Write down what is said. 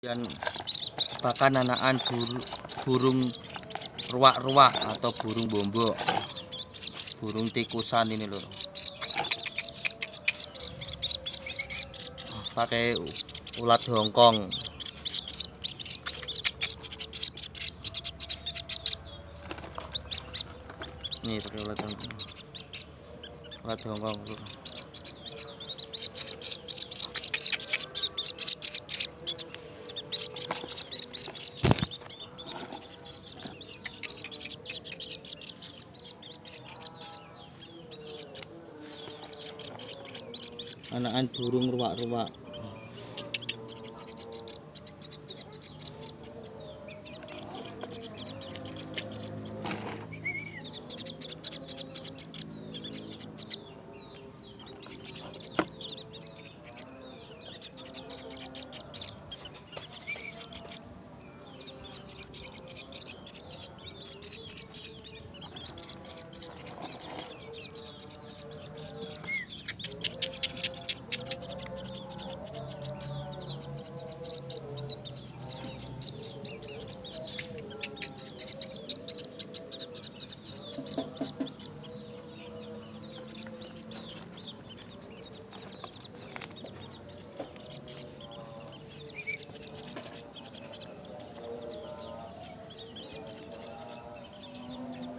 Dan pakan anakan burung ruwak-ruwak atau burung bombok, burung tikusan ini loh. Pakai ulat Hongkong. Nih pakai ulat Hongkong. Ulat Hongkong. Anakan burung ruwak-ruwak.